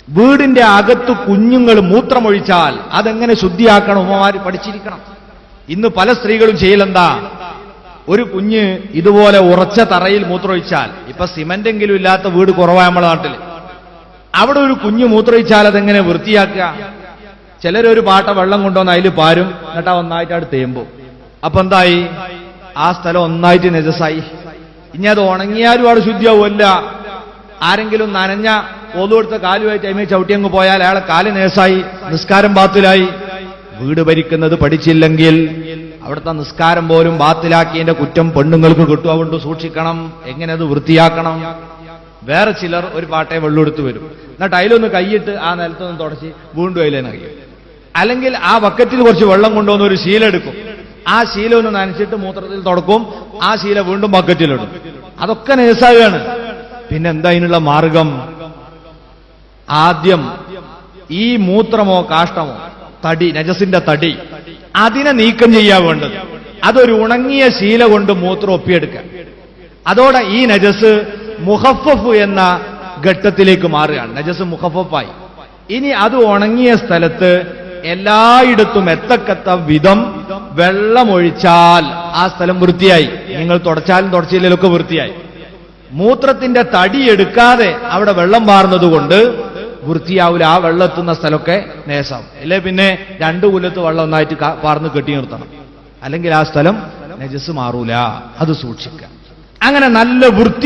വീടിന്റെ അകത്ത് കുഞ്ഞുങ്ങൾ മൂത്രമൊഴിച്ചാൽ അതെങ്ങനെ ശുദ്ധിയാക്കണം ഉമ്മമാര് പഠിച്ചിരിക്കണം. ഇന്ന് പല സ്ത്രീകളും ചെയ്യലെന്താ, ഒരു കുഞ്ഞ് ഇതുപോലെ ഉറച്ച തറയിൽ മൂത്രമൊഴിച്ചാൽ, ഇപ്പൊ സിമന്റെങ്കിലും ഇല്ലാത്ത വീട് കുറവായ നമ്മളെ നാട്ടിൽ, അവിടെ ഒരു കുഞ്ഞ് മൂത്രമൊഴിച്ചാൽ അതെങ്ങനെ വൃത്തിയാക്കുക? ചിലരൊരു പാട്ട വെള്ളം കൊണ്ടുവന്ന് അതിൽ പാരും, എന്നിട്ട് ഒന്നായിട്ട് അവിടെ തേമ്പും. അപ്പൊ എന്തായി? ആ സ്ഥലം ഒന്നായിട്ട് നജസായി. ഇനി അത് ഉണങ്ങിയാലും അവിടെ ശുദ്ധിയാവുമല്ല. ആരെങ്കിലും നനഞ്ഞ ഒതുകൊടുത്ത കാലുമായിട്ട് അതിമേ ചവിട്ടിയങ്ങ് പോയാൽ അയാളെ കാല് നേസായി, നിസ്കാരം ബാത്തിലായി. വീട് ഭരിക്കുന്നത് പഠിച്ചില്ലെങ്കിൽ അവിടുത്തെ നിസ്കാരം പോലും ബാത്തിലാക്കിയതിന്റെ കുറ്റം പെണ്ണുങ്ങൾക്ക് കിട്ടും. അതുകൊണ്ട് സൂക്ഷിക്കണം, എങ്ങനെ അത് വൃത്തിയാക്കണം. വേറെ ചിലർ ഒരു പാട്ടയെ വെള്ളമെടുത്ത് വരും, എന്നിട്ട് അതിലൊന്ന് കൈയിട്ട് ആ നിലത്തൊന്ന് തുടച്ച് വീണ്ടും അതിലേന്ന് കഴിയും. അല്ലെങ്കിൽ ആ ബക്കറ്റിൽ കുറച്ച് വെള്ളം കൊണ്ടുവന്ന് ഒരു ശീല എടുക്കും, ആ ശീല ഒന്ന് നനച്ചിട്ട് മൂത്രത്തിൽ തുടക്കും, ആ ശീല വീണ്ടും ബക്കറ്റിലിടും. അതൊക്കെ നേസാകാണ്. പിന്നെ എന്താ അതിനുള്ള മാർഗം? ആദ്യം ഈ മൂത്രമോ കാഷ്ടമോ തടി, നജസിന്റെ തടി, അതിനെ നീക്കം ചെയ്യാൻ വേണ്ടത്. അതൊരു ഉണങ്ങിയ ശീല കൊണ്ട് മൂത്രം ഒപ്പിയെടുക്കുക. അതോടെ ഈ നജസ് മുഖഫഫ് എന്ന ഘട്ടത്തിലേക്ക് മാറുകയാണ്. നജസ് മുഖഫഫായി. ഇനി അത് ഉണങ്ങിയ സ്ഥലത്ത് എല്ലായിടത്തും എത്തക്കത്ത വിധം വെള്ളമൊഴിച്ചാൽ ആ സ്ഥലം വൃത്തിയായി. നിങ്ങൾ തുടച്ചാലും തുടച്ചില്ലൊക്കെ വൃത്തിയായി. മൂത്രത്തിന്റെ തടി എടുക്കാതെ അവിടെ വെള്ളം പാർന്നതുകൊണ്ട് വൃത്തിയാവില്ല. ആ വെള്ളം എത്തുന്ന സ്ഥലമൊക്കെ നേസാവും. അല്ലെ പിന്നെ 2 കുലത്ത് വെള്ളം ഒന്നായിട്ട് പാർന്ന് കെട്ടി നിർത്തണം, അല്ലെങ്കിൽ ആ സ്ഥലം നജസ് മാറൂല. അത് സൂക്ഷിക്കുക. അങ്ങനെ നല്ല വൃത്തി